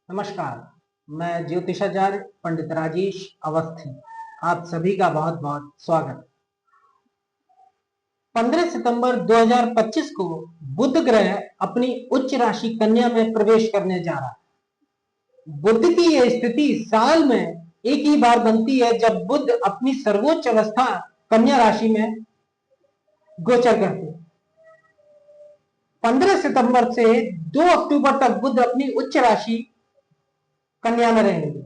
नमस्कार। मैं ज्योतिषाचार्य पंडित राजेश अवस्थी आप सभी का बहुत बहुत स्वागत। 15 सितंबर 2025 को बुध ग्रह अपनी उच्च राशि कन्या में प्रवेश करने जा रहा है। बुध की यह स्थिति साल में एक ही बार बनती है जब बुध अपनी सर्वोच्च अवस्था कन्या राशि में गोचर करते हैं। 15 सितंबर से 2 अक्टूबर तक बुध अपनी उच्च राशि कन्या में रहेंगे।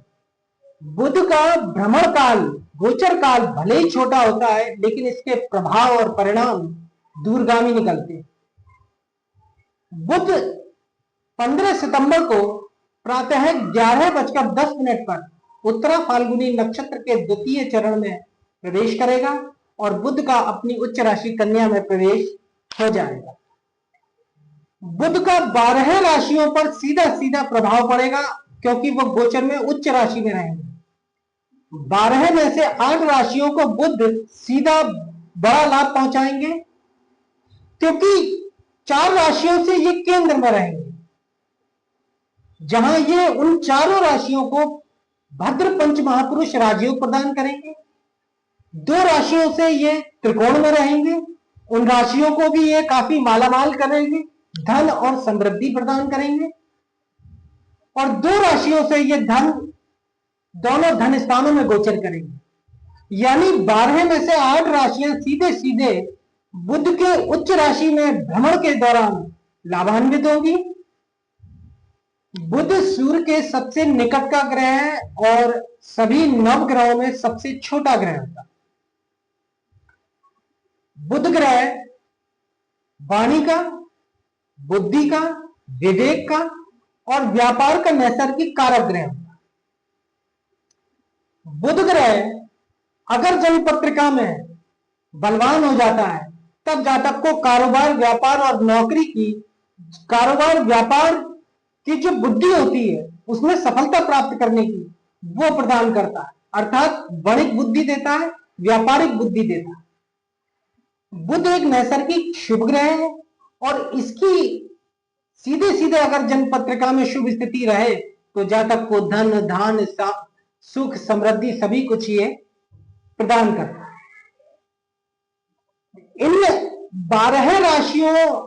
बुध का भ्रमण काल, गोचर काल भले ही छोटा होता है, लेकिन इसके प्रभाव और परिणाम दूरगामी निकलते हैं। बुध 15 सितंबर को प्रातः 11:10 पर उत्तरा फाल्गुनी नक्षत्र के द्वितीय चरण में प्रवेश करेगा और बुध का अपनी उच्च राशि कन्या में प्रवेश हो जाएगा। बुध का 12 राशियों पर सीधा सीधा प्रभाव पड़ेगा क्योंकि वो गोचर में उच्च राशि में रहेंगे। 12 में से 8 राशियों को बुध सीधा बड़ा लाभ पहुंचाएंगे क्योंकि 4 राशियों से ये केंद्र में रहेंगे, जहां ये उन चारों राशियों को भद्र पंच महापुरुष राजयोग प्रदान करेंगे। 2 राशियों से ये त्रिकोण में रहेंगे, उन राशियों को भी ये काफी मालामाल करेंगे, धन और समृद्धि प्रदान करेंगे। और 2 राशियों से ये धन दोनों धन स्थानों में गोचर करेंगे, यानी 12 में से 8 राशियां सीधे सीधे बुध के उच्च राशि में भ्रमण के दौरान लाभान्वित होगी। बुध सूर्य के सबसे निकट का ग्रह है और सभी नवग्रहों में सबसे छोटा ग्रह होता है। बुध ग्रह वाणी का, बुद्धि का, विवेक का और व्यापार का नैसर्गिक कारक ग्रह होता है। बुध ग्रह अगर जन्म पत्रिका में बलवान हो जाता है तब जातक को कारोबार, व्यापार और नौकरी की, कारोबार व्यापार की जो बुद्धि होती है उसमें सफलता प्राप्त करने की वो प्रदान करता है, अर्थात वणिक बुद्धि देता है, व्यापारिक बुद्धि देता है। बुध एक नैसर्गिक शुभ ग्रह है और इसकी सीधे सीधे अगर जन्म पत्रिका में शुभ स्थिति रहे तो जातक को धन, धान, सुख, समृद्धि सभी कुछ ये प्रदान करता है। इन 12 राशियों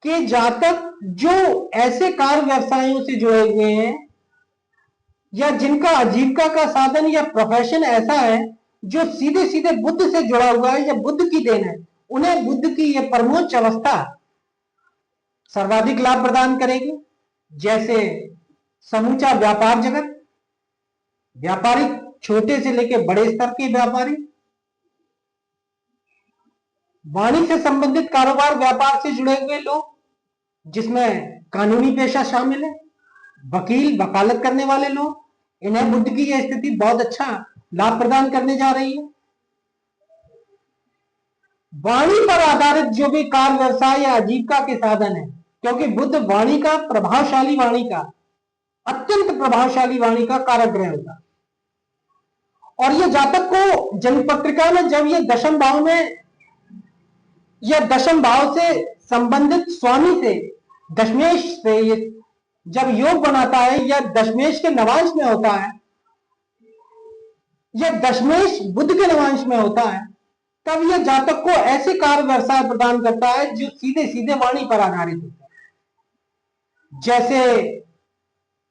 के जातक जो ऐसे कार्य व्यवसायों से जुड़े हुए हैं या जिनका आजीविका का साधन या प्रोफेशन ऐसा है जो सीधे सीधे बुध से जुड़ा हुआ है या बुध की देन है, उन्हें बुध की यह परमोच्च अवस्था सर्वाधिक लाभ प्रदान करेगी। जैसे समूचा व्यापार जगत, व्यापारिक छोटे से लेकर बड़े स्तर के व्यापारी, वाणी से संबंधित कारोबार व्यापार से जुड़े हुए लोग जिसमें कानूनी पेशा शामिल है, वकील, वकालत करने वाले लोग, इन्हें बुध की यह स्थिति बहुत अच्छा लाभ प्रदान करने जा रही है। वाणी पर आधारित जो भी कार्य व्यवसाय या आजीविका के साधन है, क्योंकि बुध वाणी का प्रभावशाली, वाणी का अत्यंत प्रभावशाली वाणी का कारक ग्रह होता है। और यह जातक को जन्म पत्रिका में जब ये दशम भाव में या दशम भाव से संबंधित स्वामी से, दशमेश से ये जब योग बनाता है या दशमेश के नवांश में होता है या दशमेश बुध के नवांश में होता है, तब यह जातक को ऐसे कार्य व्यवसाय प्रदान करता है जो सीधे सीधे वाणी पर आधारित होता है। जैसे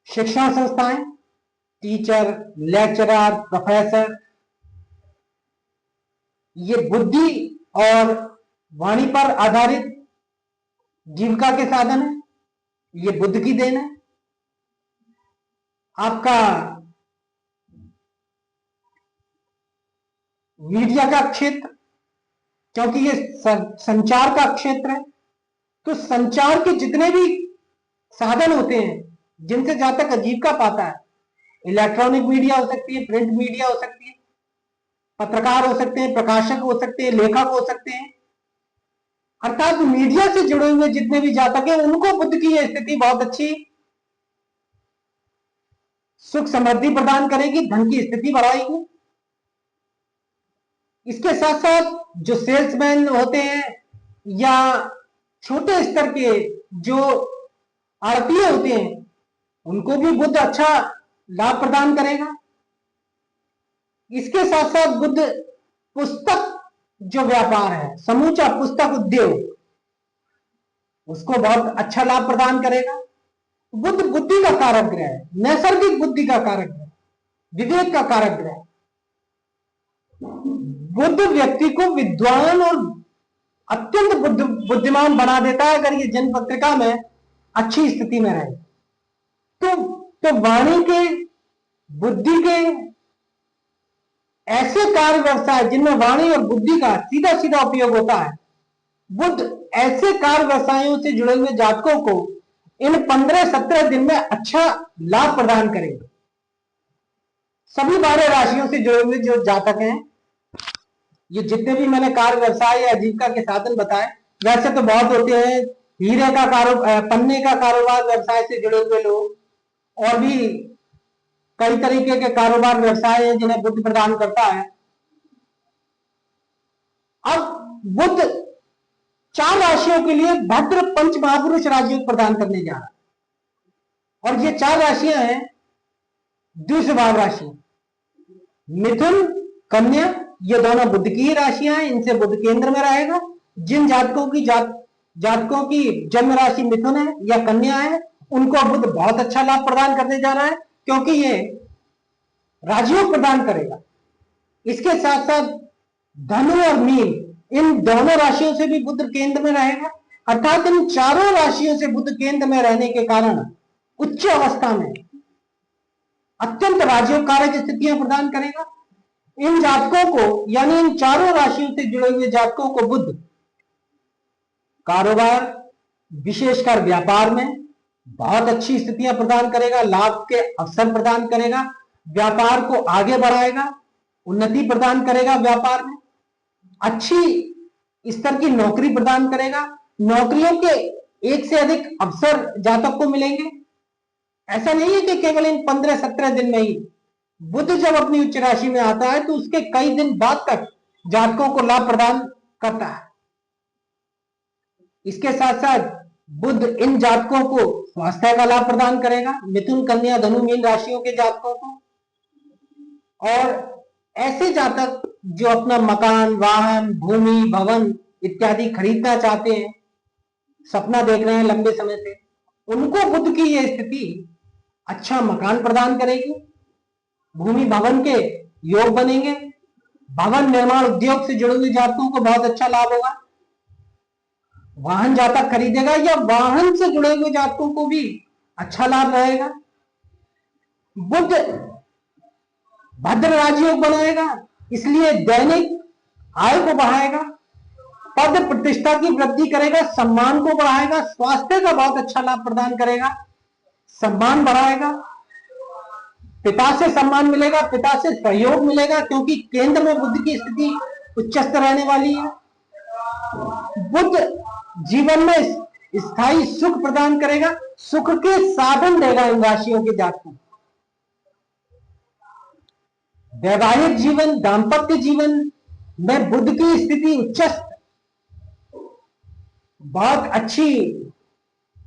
शिक्षण संस्थाएं, टीचर, लेक्चरर, प्रोफेसर, ये बुद्धि और वाणी पर आधारित जीविका के साधन है, ये बुध की देन है। आपका मीडिया का क्षेत्र, क्योंकि ये संचार का क्षेत्र है, तो संचार के जितने भी साधन होते हैं जिनसे जातक आजीविका पाता है, इलेक्ट्रॉनिक मीडिया हो सकती है, प्रिंट मीडिया हो सकती है, पत्रकार हो सकते हैं, प्रकाशक हो सकते हैं, लेखक हो सकते हैं, अर्थात मीडिया से जुड़े हुए जितने भी जातक हैं उनको बुध की यह स्थिति बहुत अच्छी सुख समृद्धि प्रदान करेगी, धन की स्थिति बढ़ाएगी। इसके साथ साथ जो सेल्समैन होते हैं या छोटे स्तर के जो आड़तीय होते हैं उनको भी बुध अच्छा लाभ प्रदान करेगा। इसके साथ साथ बुध पुस्तक जो व्यापार है, समूचा पुस्तक उद्योग, उसको बहुत अच्छा लाभ प्रदान करेगा। बुध बुद्धि का कारक ग्रह है, नैसर्गिक बुद्धि का कारक ग्रह, विवेक का कारक ग्रह। बुध व्यक्ति को विद्वान और अत्यंत बुद्धिमान बना देता है अगर ये जन्म पत्रिका में अच्छी स्थिति में रहे। तो वाणी के, बुद्धि के ऐसे कार्य व्यवसाय जिनमें वाणी और बुद्धि का सीधा सीधा उपयोग होता है, बुध ऐसे कार्य व्यवसायों से जुड़े हुए जातकों को इन 15-17 दिन में अच्छा लाभ प्रदान करेगा। सभी 12 राशियों से जुड़े हुए जो जातक हैं, ये जितने भी मैंने कार्य व्यवसाय या आजीविका के साधन बताए, वैसे तो बहुत होते हैं, हीरे का कारोबार, पन्ने का कारोबार व्यवसाय से जुड़े हुए लोग, और भी कई तरीके के कारोबार व्यवसाय हैं जिन्हें बुध प्रदान करता है। अब बुध 4 राशियों के लिए भद्र पंच महापुरुष राजयोग प्रदान करने जा रहा है, और ये 4 राशियां हैं द्विस्वभाव राशि, मिथुन, कन्या, ये दोनों बुध की राशियां हैं, इनसे बुध केंद्र में रहेगा। जिन जातकों की जन्म राशि मिथुन है या कन्या है, उनको बुध बहुत अच्छा लाभ प्रदान करने जा रहा है, क्योंकि ये राजयोग प्रदान करेगा। इसके साथ साथ धनु और मीन, इन दोनों राशियों से भी बुध केंद्र में रहेगा, अर्थात इन चारों राशियों से बुध केंद्र में रहने के कारण उच्च अवस्था में अत्यंत राजयोग कारक स्थितियां प्रदान करेगा। इन जातकों को, यानी इन चारों राशियों से जुड़े हुए जातकों को बुध कारोबार, विशेषकर व्यापार में बहुत अच्छी स्थितियां प्रदान करेगा, लाभ के अवसर प्रदान करेगा, व्यापार को आगे बढ़ाएगा, उन्नति प्रदान करेगा, व्यापार में अच्छी स्तर की नौकरी प्रदान करेगा, नौकरियों के एक से अधिक अवसर जातक को मिलेंगे। ऐसा नहीं है कि केवल इन 15-17 दिन में ही। बुध जब अपनी उच्च राशि में आता है तो उसके कई दिन बाद तक जातकों को लाभ प्रदान करता है। इसके साथ साथ बुध इन जातकों को स्वास्थ्य का लाभ प्रदान करेगा, मिथुन, कन्या, धनु, मीन राशियों के जातकों को। और ऐसे जातक जो अपना मकान, वाहन, भूमि, भवन इत्यादि खरीदना चाहते हैं, सपना देख रहे हैं लंबे समय से, उनको बुध की यह स्थिति अच्छा मकान प्रदान करेगी, भूमि भवन के योग बनेंगे, भवन निर्माण उद्योग से जुड़े हुए जातकों को बहुत अच्छा लाभ होगा, वाहन जातक खरीदेगा या वाहन से जुड़े हुए जातकों को भी अच्छा लाभ रहेगा। बुध भद्र राजयोग बनाएगा, इसलिए दैनिक आय को बढ़ाएगा, पद प्रतिष्ठा की वृद्धि करेगा, सम्मान को बढ़ाएगा, स्वास्थ्य का बहुत अच्छा लाभ प्रदान करेगा, सम्मान बढ़ाएगा, पिता से सम्मान मिलेगा, पिता से सहयोग मिलेगा, क्योंकि केंद्र में बुध की स्थिति उच्चस्थ रहने वाली है। बुध जीवन में स्थायी सुख प्रदान करेगा, सुख के साधन देगा इन राशियों के जातकों। वैवाहिक जीवन, दांपत्य जीवन में बुध की स्थिति उच्चस्थ बहुत अच्छी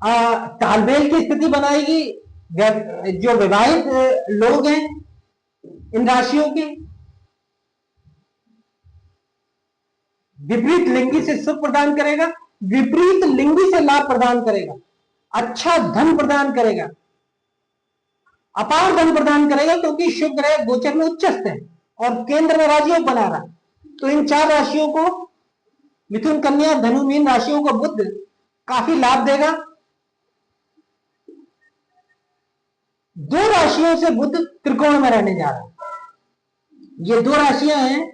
तालमेल की स्थिति बनाएगी। जो विवाहित लोग हैं इन राशियों के, विपरीत लिंगी से सुख प्रदान करेगा, विपरीत लिंगी से लाभ प्रदान करेगा, अच्छा धन प्रदान करेगा, अपार धन प्रदान करेगा, क्योंकि शुभ ग्रह गोचर में उच्चस्थ है और केंद्र में राजयोग बना रहा। तो इन 4 राशियों को, मिथुन, कन्या, धनु, मीन राशियों को बुध काफी लाभ देगा। 2 राशियों से बुध त्रिकोण में रहने जा रहा है। ये 2 राशियां हैं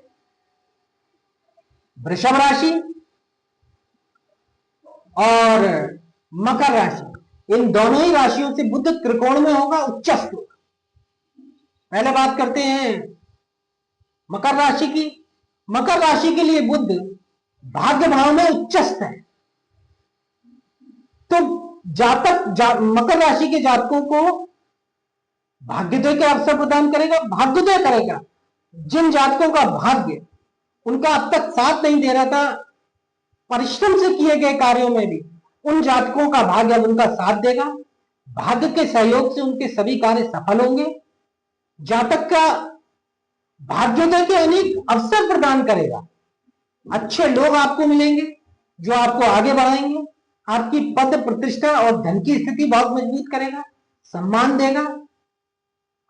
वृषभ राशि और मकर राशि। इन दोनों ही राशियों से बुध त्रिकोण में होगा, उच्चस्थ होगा। पहले बात करते हैं मकर राशि की। मकर राशि के लिए बुध भाग्य भाव में उच्चस्थ है, तो मकर राशि के जातकों को भाग्योदय के अवसर प्रदान करेगा, भाग्योदय करेगा। जिन जातकों का भाग्य उनका अब तक साथ नहीं दे रहा था, परिश्रम से किए गए कार्यों में भी, उन जातकों का भाग्य अब उनका साथ देगा। भाग्य के सहयोग से उनके सभी कार्य सफल होंगे। जातक का भाग्योदय के अनेक अवसर प्रदान करेगा। अच्छे लोग आपको मिलेंगे जो आपको आगे बढ़ाएंगे। आपकी पद प्रतिष्ठा और धन की स्थिति बहुत मजबूत करेगा, सम्मान देगा।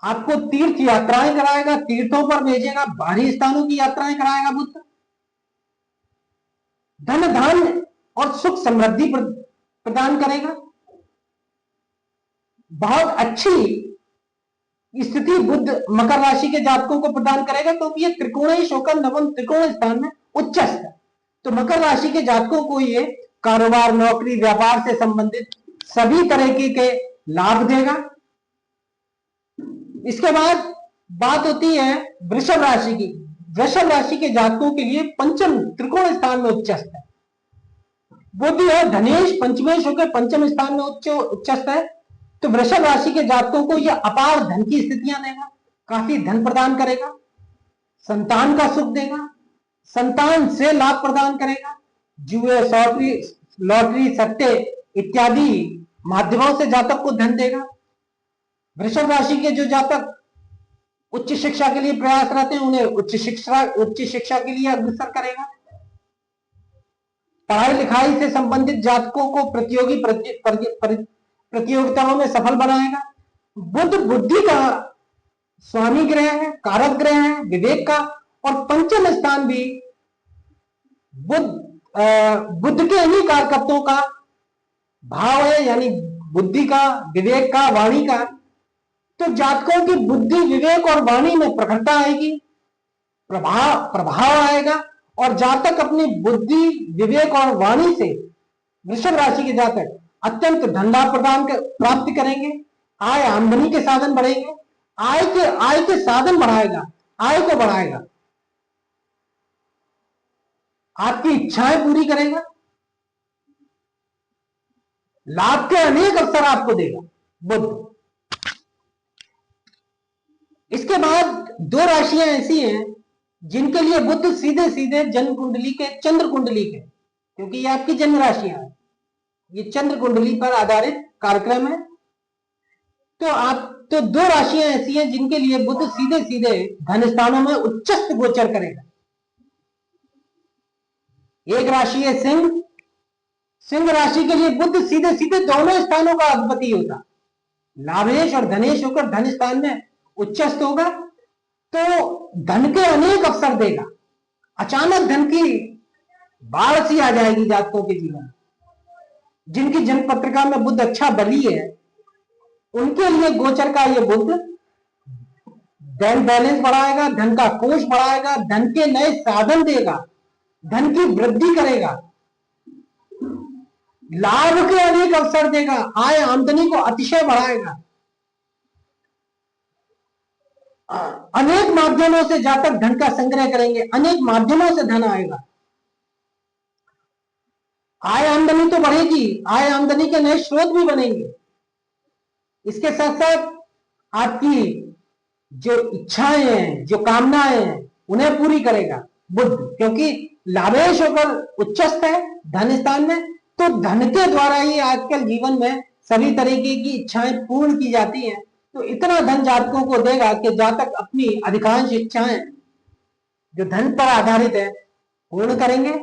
आपको तीर्थ यात्राएं कराएगा, तीर्थों पर भेजेगा, बाहरी स्थानों की यात्राएं कराएगा बुध। धन धान और सुख समृद्धि प्रदान करेगा। बहुत अच्छी स्थिति बुध मकर राशि के जातकों को प्रदान करेगा, क्योंकि ये त्रिकोणीय शोकर नवम त्रिकोण स्थान में उच्चस्थ है। तो मकर राशि के जातकों को ये कारोबार, नौकरी, व्यापार से संबंधित सभी तरह के लाभ देगा। इसके बाद बात होती है वृषभ राशि की। वृषभ राशि के जातकों के लिए पंचम त्रिकोण स्थान में उच्चस्थ है। बुध है धनेश पंचमेश होकर पंचम स्थान में उच्चस्थ है। तो वृषभ राशि के जातकों को यह अपार धन की स्थितियां देगा, काफी धन प्रदान करेगा, संतान का सुख देगा, संतान से लाभ प्रदान करेगा। जुए, लॉटरी, सट्टे इत्यादि माध्यमों से जातक को धन देगा। वृषभ राशि के जो जातक उच्च शिक्षा के लिए प्रयास रहते हैं, उन्हें उच्च शिक्षा के लिए अग्रसर करेगा। पढ़ाई लिखाई से संबंधित जातकों को प्रतियोगिताओं में सफल बनाएगा। बुध बुद्धि का स्वामी ग्रह है, कारक ग्रह है, विवेक का, और पंचम स्थान भी बुध के इन्हीं कारकत्वों का भाव है, यानी बुद्धि का, विवेक का, वाणी का। तो जातकों की बुद्धि, विवेक और वाणी में प्रखरता आएगी, प्रभाव आएगा, और जातक अपनी बुद्धि, विवेक और वाणी से वृषभ राशि के जातक अत्यंत धन लाभ प्राप्त करेंगे। आय आमदनी के साधन बढ़ेंगे, आय के साधन बढ़ाएगा, आय को बढ़ाएगा, आपकी इच्छाएं पूरी करेगा, लाभ के अनेक अवसर आपको देगा बुध। इसके बाद दो राशियां ऐसी हैं जिनके लिए बुध सीधे सीधे जन्म कुंडली के, चंद्र कुंडली के, क्योंकि ये आपकी जन्म राशियां हैं, ये चंद्र कुंडली पर आधारित कार्यक्रम है। तो दो राशियां ऐसी हैं जिनके लिए बुध सीधे सीधे धन स्थानों में उच्चस्थ गोचर करेगा। एक राशि है सिंह। सिंह राशि के लिए बुध सीधे सीधे दोनों स्थानों का अधिपति होगा, लाभेश और धनेश होकर धन स्थान में उच्चस्थ होगा। तो धन के अनेक अवसर देगा, अचानक धन की बाढ़ सी आ जाएगी जातकों के जीवन में। जिनकी जन्म पत्रिका में बुध अच्छा बली है, उनके लिए गोचर का ये बुध बैंक बैलेंस बढ़ाएगा, धन का कोष बढ़ाएगा, धन के नए साधन देगा, धन की वृद्धि करेगा, लाभ के अनेक अवसर देगा, आय आमदनी को अतिशय बढ़ाएगा। अनेक माध्यमों से जातक धन का संग्रह करेंगे, अनेक माध्यमों से धन आएगा, आय आमदनी तो बढ़ेगी, आय आमदनी के नए स्रोत भी बनेंगे। इसके साथ साथ आपकी जो इच्छाएं हैं, जो कामनाएं हैं, उन्हें पूरी करेगा बुध, क्योंकि लाभेश होकर उच्चस्थ है धन स्थान में। तो धन के द्वारा ही आजकल जीवन में सभी तरीके की इच्छाएं पूर्ण की जाती हैं। तो इतना धन जातकों को देगा कि जातक अपनी अधिकांश इच्छाएं जो धन पर आधारित है पूर्ण करेंगे।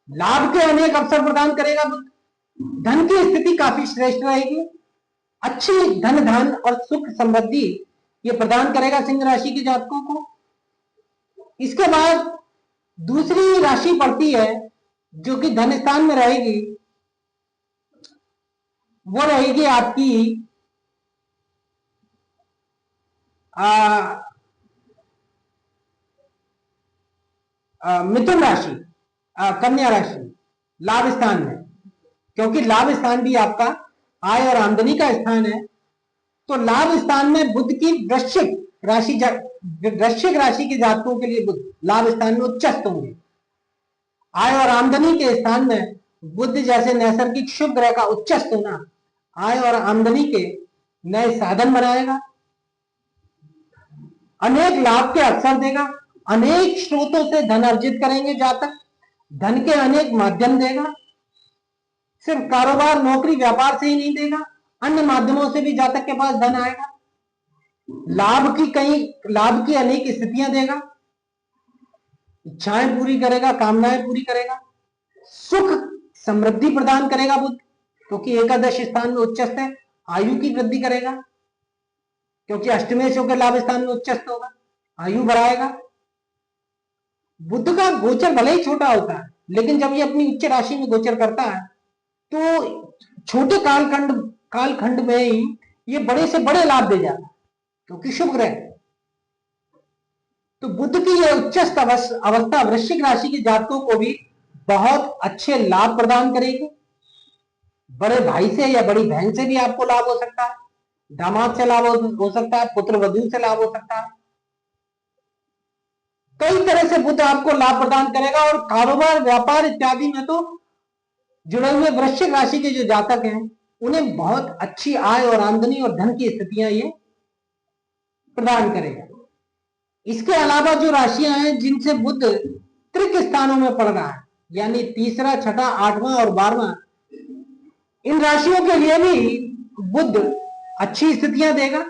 लाभ के अनेक अवसर प्रदान करेगा बुध। धन की स्थिति काफी श्रेष्ठ रहेगी, अच्छी धन धान और सुख समृद्धि ये प्रदान करेगा सिंह राशि के जातकों को। इसके बाद दूसरी राशि पड़ती है जो कि धन स्थान में रहेगी, वो रहेगी आपकी मिथुन राशि, कन्या राशि, लाभ स्थान में, क्योंकि लाभ स्थान भी आपका आय और आमदनी का स्थान है। तो लाभ स्थान में बुध की वृश्चिक राशि के जातकों के लिए बुध लाभ स्थान में उच्चस्थ होंगे। आय और आमदनी के स्थान में बुध जैसे नैसर्गिक शुभ ग्रह का उच्चस्थ होना आय और आमदनी के नए साधन बनाएगा, अनेक लाभ के अवसर देगा, अनेक स्रोतों से धन अर्जित करेंगे जातक, धन के अनेक माध्यम देगा। सिर्फ कारोबार नौकरी व्यापार से ही नहीं देगा, अन्य माध्यमों से भी जातक के पास धन आएगा। लाभ की अनेक स्थितियां देगा, इच्छाएं पूरी करेगा, कामनाएं पूरी करेगा, सुख समृद्धि प्रदान करेगा बुध, क्योंकि एकादश स्थान में उच्चस्थ है। आयु की वृद्धि करेगा, क्योंकि अष्टमेश होकर लाभ स्थान में उच्चस्थ होगा, आयु बढ़ाएगा। बुध का गोचर भले ही छोटा होता है, लेकिन जब ये अपनी उच्च राशि में गोचर करता है तो छोटे कालखंड में ही ये बड़े से बड़े लाभ दे जाता है, क्योंकि शुभ ग्रह। तो बुध की यह उच्चस्थ अवस्था वृश्चिक राशि के जातकों को भी बहुत अच्छे लाभ प्रदान करेगी। बड़े भाई से या बड़ी बहन से भी आपको लाभ हो सकता है, दामाद से लाभ हो सकता है, पुत्र वधू से लाभ हो सकता है। कई तरह से बुध आपको लाभ प्रदान करेगा। और कारोबार व्यापार इत्यादि में तो जुड़े हुए वृश्चिक राशि के जो जातक हैं उन्हें बहुत अच्छी आय और आमदनी और धन की स्थितियां ये प्रदान करेगा। इसके अलावा जो राशियां हैं जिनसे बुध त्रिक स्थानों में पड़ रहा है, यानी तीसरा, छठा, आठवां और 12वां, इन राशियों के लिए भी बुध अच्छी स्थितियां देगा।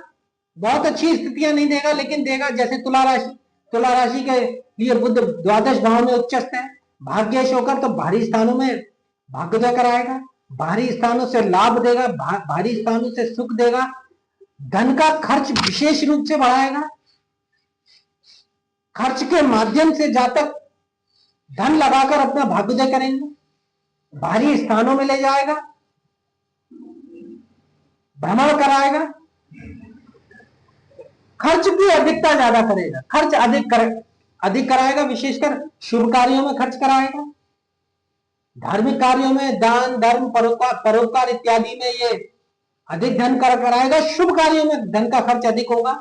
बहुत अच्छी स्थितियां नहीं देगा, लेकिन देगा। जैसे तुला राशि के लिए बुध द्वादश भाव में उच्चस्थ है, भाग्येश होकर, तो भारी स्थानों में भाग्योदय कराएगा, भारी स्थानों से लाभ देगा, भारी स्थानों से सुख देगा, धन का खर्च विशेष रूप से बढ़ाएगा। खर्च के माध्यम से जातक धन लगाकर अपना भाग्योदय करेंगे, भारी स्थानों में ले जाएगा, भ्रमण कराएगा, खर्च की अधिकता ज्यादा करेगा, खर्च अधिक कराएगा, विशेषकर शुभ कार्यों में खर्च कराएगा, धार्मिक कार्यों में, दान धर्म परोपकार इत्यादि में ये अधिक धन कराएगा। शुभ कार्यों में धन का खर्च अधिक होगा,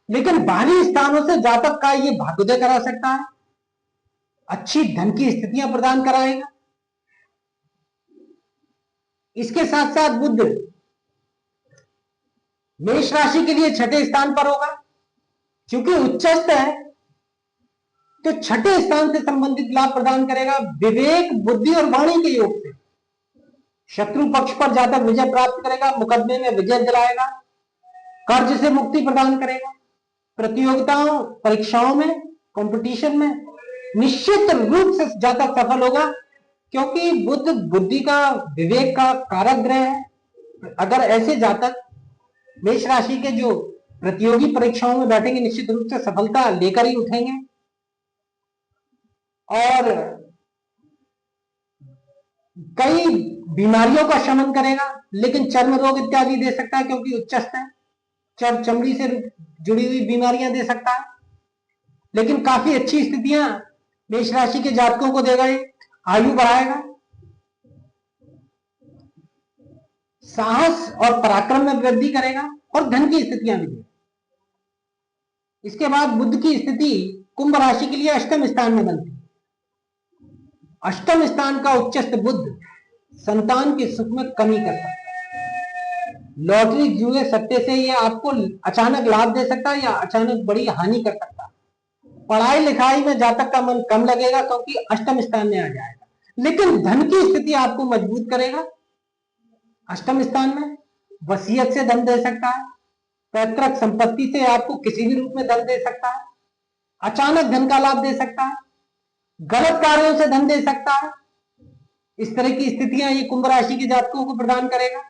लेकिन बाहरी स्थानों से जातक का ये भाग्योदय करा सकता है, अच्छी धन की स्थितियां प्रदान कराएगा। इसके साथ साथ बुध मेष राशि के लिए छठे स्थान पर होगा, क्योंकि उच्चस्थ है तो छठे स्थान से संबंधित लाभ प्रदान करेगा। विवेक, बुद्धि और वाणी के योग से शत्रु पक्ष पर जातक विजय प्राप्त करेगा, मुकदमे में विजय दिलाएगा, कर्ज से मुक्ति प्रदान करेगा, प्रतियोगिताओं, परीक्षाओं में, कंपटीशन में निश्चित रूप से जातक सफल होगा, क्योंकि बुध बुद्धि का, विवेक का कारक ग्रह है। अगर ऐसे जातक मेष राशि के जो प्रतियोगी परीक्षाओं में बैठेंगे, निश्चित रूप से सफलता लेकर ही उठेंगे। और कई बीमारियों का शमन करेगा, लेकिन चर्म रोग इत्यादि दे सकता है, क्योंकि उच्चस्थ है, चमड़ी से जुड़ी हुई बीमारियां दे सकता है। लेकिन काफी अच्छी स्थितियां मेष राशि के जातकों को देगा। ये आयु बढ़ाएगा, साहस और पराक्रम में वृद्धि करेगा और धन की स्थितियां भी देगा। इसके बाद बुध की स्थिति कुंभ राशि के लिए अष्टम स्थान में बनती है। अष्टम स्थान का उच्चस्थ बुध संतान के सुख में कमी करता है। लॉटरी, जुए, सट्टे से यह आपको अचानक लाभ दे सकता है या अचानक बड़ी हानि कर सकता है। पढ़ाई लिखाई में जातक का मन कम लगेगा, क्योंकि अष्टम स्थान में आ जाएगा, लेकिन धन की स्थिति आपको मजबूत करेगा। अष्टम स्थान में वसीयत से धन दे सकता है, पैतृक संपत्ति से आपको किसी भी रूप में धन दे सकता है, अचानक धन का लाभ दे सकता है, गलत कार्यों से धन दे सकता है। इस तरह की स्थितियां ये कुंभ राशि के जातकों को प्रदान करेगा।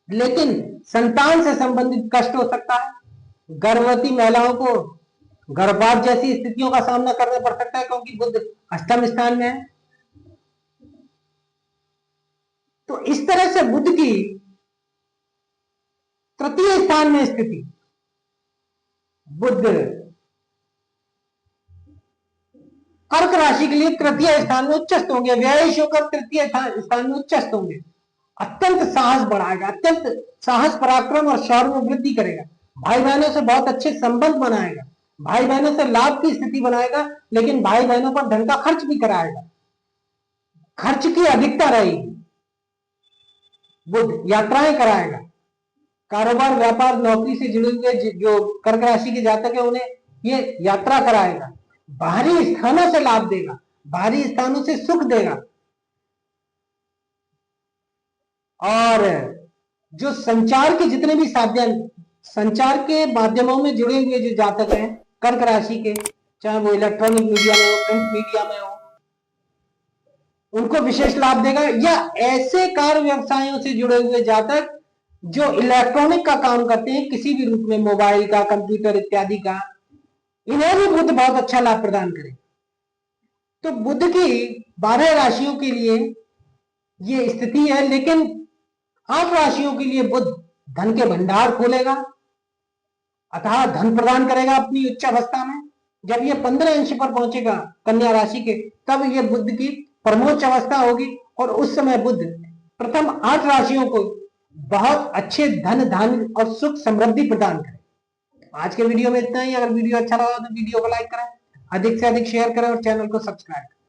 लेकिन संतान से संबंधित कष्ट हो सकता है, गर्भवती महिलाओं को गर्भपात जैसी स्थितियों का सामना करना पड़ सकता है, क्योंकि बुध अष्टम स्थान में है। तो इस तरह से बुध की तृतीय स्थान में स्थिति, बुध कर्क राशि के लिए तृतीय स्थान में उच्चस्थ होंगे, व्ययश होकर तृतीय स्थान में उच्चस्थ होंगे। अत्यंत साहस बढ़ाएगा, अत्यंत साहस, पराक्रम और शौर्य में वृद्धि करेगा। भाई बहनों से बहुत अच्छे संबंध बनाएगा, भाई बहनों से लाभ की स्थिति बनाएगा, लेकिन भाई बहनों पर धन का खर्च भी कराएगा, खर्च की अधिकता रहेगी। बुध यात्राएं कराएगा, कारोबार, व्यापार, नौकरी से जुड़े हुए जो कर्क राशि के जातक है उन्हें ये यात्रा कराएगा, बाहरी स्थानों से लाभ देगा, बाहरी स्थानों से सुख देगा, और जो संचार के जितने भी साधन, संचार के माध्यमों में जुड़े हुए जो जातक हैं कर्क राशि के, चाहे वो इलेक्ट्रॉनिक मीडिया में हो, प्रिंट मीडिया में हो, उनको विशेष लाभ देगा। या ऐसे कार्य व्यवसायों से जुड़े हुए जातक जो इलेक्ट्रॉनिक का काम करते हैं, किसी भी रूप में, मोबाइल का, कंप्यूटर इत्यादि का, इन्हें भी बुध बहुत अच्छा लाभ प्रदान करे। तो बुध की 12 राशियों के लिए ये स्थिति है, लेकिन 8 राशियों के लिए बुध धन के भंडार खोलेगा, अतः धन प्रदान करेगा अपनी उच्च अवस्था में। जब ये 15 अंश पर पहुंचेगा कन्या राशि के, तब ये बुध की परमोच्च अवस्था होगी और उस समय बुध प्रथम 8 राशियों को बहुत अच्छे धन धान्य और सुख समृद्धि प्रदान करें। आज के वीडियो में इतना ही। अगर वीडियो अच्छा लगा तो वीडियो को लाइक करें, अधिक से अधिक शेयर करें और चैनल को सब्सक्राइब करें।